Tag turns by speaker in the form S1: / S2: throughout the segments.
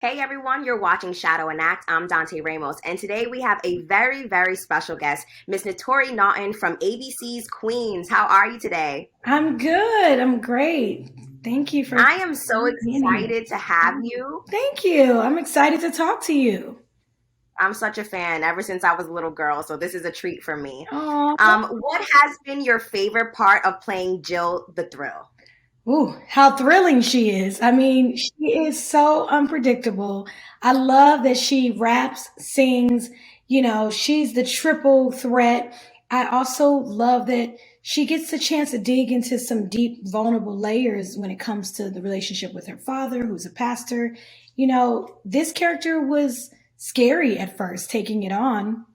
S1: Hey everyone, you're watching Shadow and Act. I'm Dante Ramos, and today we have a very, very special guest, Miss Notori Naughton from ABC's Queens. How are you today?
S2: I'm good. I'm great. Thank you for
S1: I am so
S2: being here.
S1: excited to have you.
S2: Thank you. I'm excited to talk to you.
S1: I'm such a fan ever since I was a little girl, so this is a treat for me.
S2: Oh,
S1: What has been your favorite part of playing Jill the Thrill?
S2: ooh, how thrilling she is. I mean, she is so unpredictable. I love that she raps, sings, she's the triple threat. I also love that she gets the chance to dig into some deep, vulnerable layers when it comes to the relationship with her father, who's a pastor. This character was scary at first, taking it on.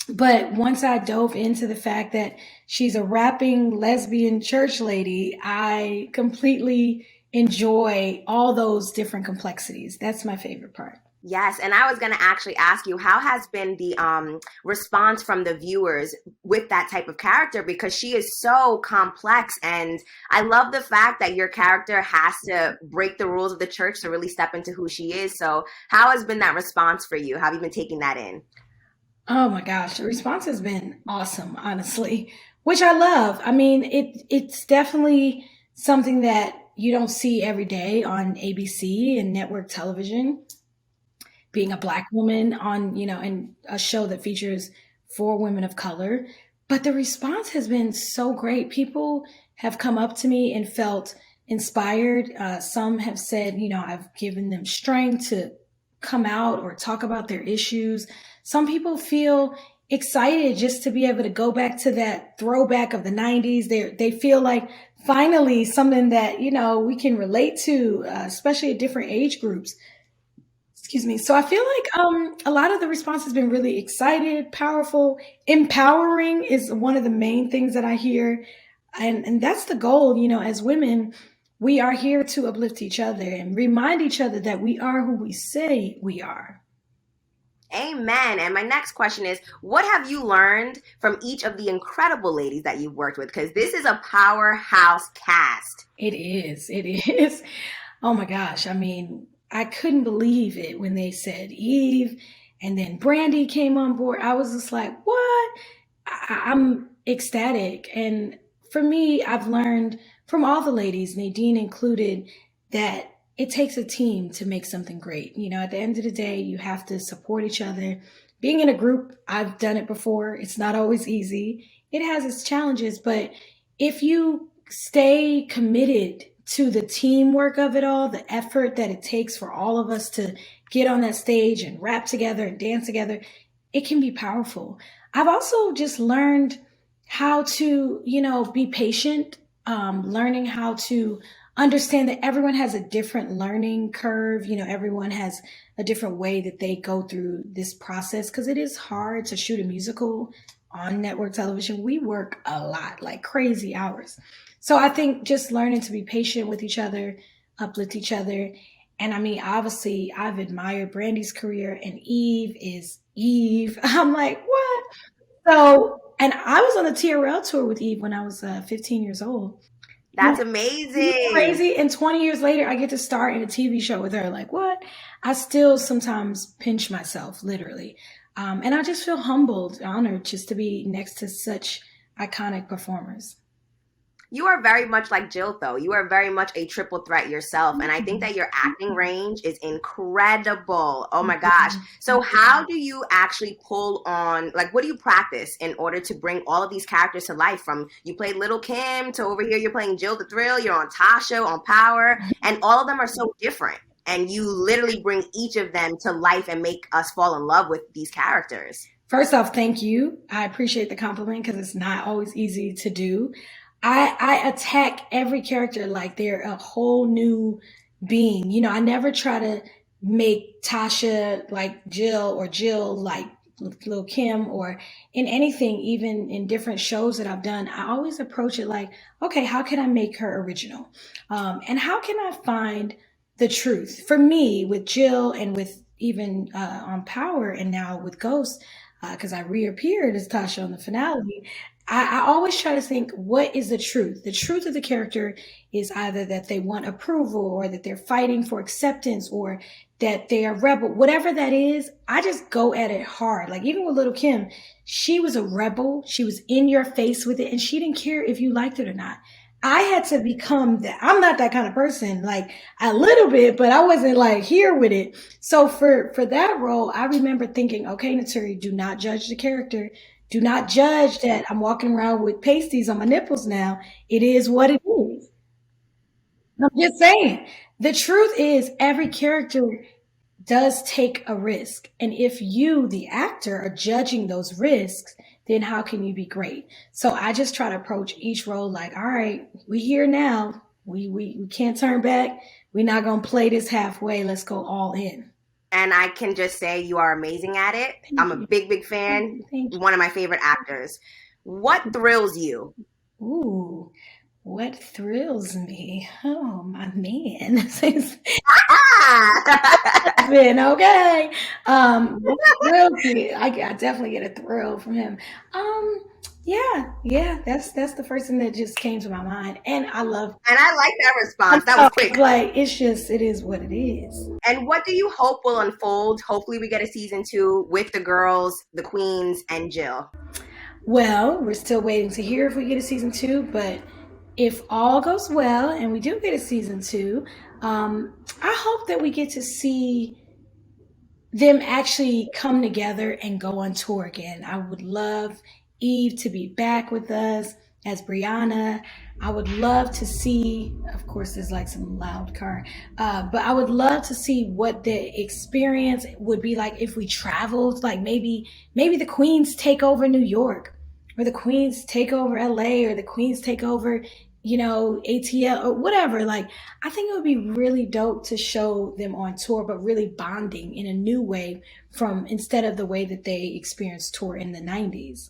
S2: But once I dove into the fact that she's a rapping lesbian church lady, I completely enjoy all those different complexities. That's my favorite part.
S1: Yes, and I was going to actually ask you, how has been the response from the viewers with that type of character? Because she is so complex, and I love the fact that your character has to break the rules of the church to really step into who she is. So, how has been that response for you? How have you been taking that in?
S2: Oh my gosh, the response has been awesome, honestly, which I love. I mean, it's definitely something that you don't see every day on ABC and network television. Being a black woman on, in a show that features four women of color. But the response has been so great. People have come up to me and felt inspired. Some have said, I've given them strength to come out or talk about their issues. Some people feel excited just to be able to go back to that throwback of the 90s. They feel like finally something that, we can relate to, especially at different age groups. Excuse me. So I feel like a lot of the response has been really excited, powerful, empowering is one of the main things that I hear, and that's the goal. As women, we are here to uplift each other and remind each other that we are who we say we are.
S1: Amen. And my next question is, what have you learned from each of the incredible ladies that you've worked with? Because this is a powerhouse cast.
S2: It is. It is. Oh my gosh. I mean, I couldn't believe it when they said Eve and then Brandy came on board. I was just like, what? I'm ecstatic. And for me, I've learned from all the ladies, Nadine included, that it takes a team to make something great. At the end of the day, you have to support each other. Being in a group, I've done it before. It's not always easy. It has its challenges, but if you stay committed to the teamwork of it all, the effort that it takes for all of us to get on that stage and rap together and dance together, it can be powerful. I've also just learned how to, be patient, learning how to understand that everyone has a different learning curve. Everyone has a different way that they go through this process because it is hard to shoot a musical on network television. We work a lot, like crazy hours. So I think just learning to be patient with each other, uplift each other. And I mean, obviously, I've admired Brandy's career, and Eve is Eve. I'm like, what? So, and I was on the TRL tour with Eve when I was 15 years old.
S1: That's
S2: Isn't it
S1: amazing.
S2: crazy? And 20 years later, I get to star in a TV show with her. Like, what? I still sometimes pinch myself, literally. And I just feel humbled, honored just to be next to such iconic performers.
S1: You are very much like Jill, though. You are very much a triple threat yourself. And I think that your acting range is incredible. Oh my gosh. So, how do you actually pull on, like, what do you practice in order to bring all of these characters to life? From you play Little Kim to over here, you're playing Jill the Thrill, you're on Tasha, on Power, and all of them are so different. And you literally bring each of them to life and make us fall in love with these characters.
S2: First off, thank you. I appreciate the compliment because it's not always easy to do. I attack every character like they're a whole new being. I never try to make Tasha like Jill or Jill like Lil Kim or in anything, even in different shows that I've done. I always approach it like, okay, how can I make her original? And how can I find the truth? For me, with Jill and with even on Power and now with Ghost, because I reappeared as Tasha on the finale. I always try to think, what is the truth? The truth of the character is either that they want approval or that they're fighting for acceptance or that they are rebel, whatever that is, I just go at it hard. Like even with Little Kim, she was a rebel. She was in your face with it, and she didn't care if you liked it or not. I had to become that. I'm not that kind of person. Like a little bit, but I wasn't like here with it. So for that role, I remember thinking, okay, Naturi, do not judge the character. Do not judge that I'm walking around with pasties on my nipples now. It is what it is. I'm just saying. The truth is, every character does take a risk. And if you, the actor, are judging those risks, then how can you be great? So I just try to approach each role like, all right, we here now. We can't turn back. We're not gonna play this halfway. Let's go all in.
S1: And I can just say you are amazing at it.
S2: Thank
S1: I'm a
S2: you.
S1: big fan.
S2: Thank you.
S1: One of my favorite actors. What thrills you?
S2: Ooh, what thrills me? Oh, my man.
S1: Ah!
S2: Been okay. What thrills me? I definitely get a thrill from him. Um, yeah, that's the first thing that just came to my mind. And I love
S1: And I like that
S2: I
S1: response. That was
S2: know,
S1: quick.
S2: like it's just it is what it is.
S1: And what do you hope will unfold? Hopefully, we get a season 2 with the girls, the queens, and Jill.
S2: Well, we're still waiting to hear if we get a season two, but if all goes well and we do get a season two, I hope that we get to see them actually come together and go on tour again. I would love Eve to be back with us as Brianna. I would love to see, of course, there's like some loud car, but I would love to see what the experience would be like if we traveled. Like maybe the Queens take over New York, or the Queens take over LA, or the Queens take over, ATL or whatever. Like, I think it would be really dope to show them on tour, but really bonding in a new way from instead of the way that they experienced tour in the 90s.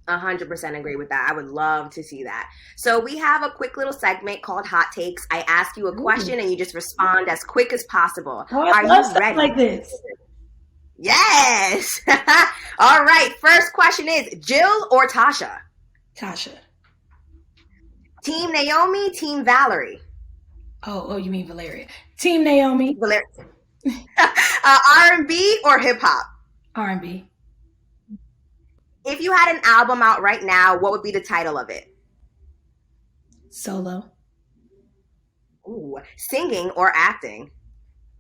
S1: 100% agree with that. I would love to see that. So we have a quick little segment called Hot Takes. I ask you a
S2: Ooh.
S1: question and you just respond as quick as possible.
S2: Oh, I
S1: Are
S2: love
S1: you
S2: stuff
S1: ready?
S2: like this.
S1: Yes. All right. First question is Jill or Tasha?
S2: Tasha.
S1: Team Naomi, Team Valerie?
S2: Oh, you mean Valeria. Team Naomi.
S1: Valerie. R&B or hip hop?
S2: R&B.
S1: If you had an album out right now, what would be the title of it?
S2: Solo.
S1: Ooh, singing or acting?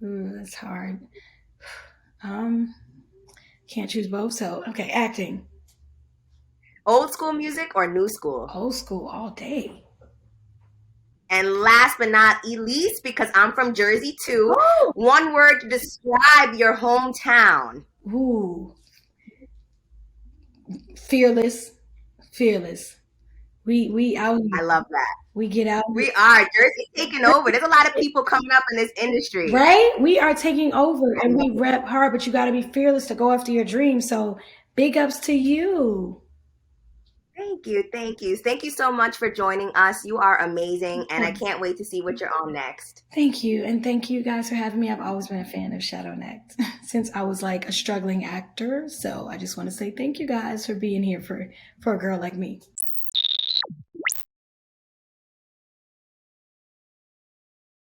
S2: Ooh, that's hard. Um, can't choose both. So, okay, acting.
S1: Old school music or new school?
S2: Old school all day.
S1: And last but not least, because I'm from Jersey too,
S2: Ooh.
S1: one word to describe your hometown.
S2: Ooh. Fearless. Fearless. We out
S1: I
S2: here.
S1: love that.
S2: We get out here.
S1: We are. Jersey's taking over. There's a lot of people coming up in this industry.
S2: Right? We are taking over and we rep hard, but you got to be fearless to go after your dreams. So big ups to you.
S1: Thank you. Thank you. Thank you so much for joining us. You are amazing, and I can't wait to see what you're on next.
S2: Thank you. And thank you guys for having me. I've always been a fan of Shadow and Act since I was like a struggling actor. So I just want to say thank you guys for being here for a girl like me.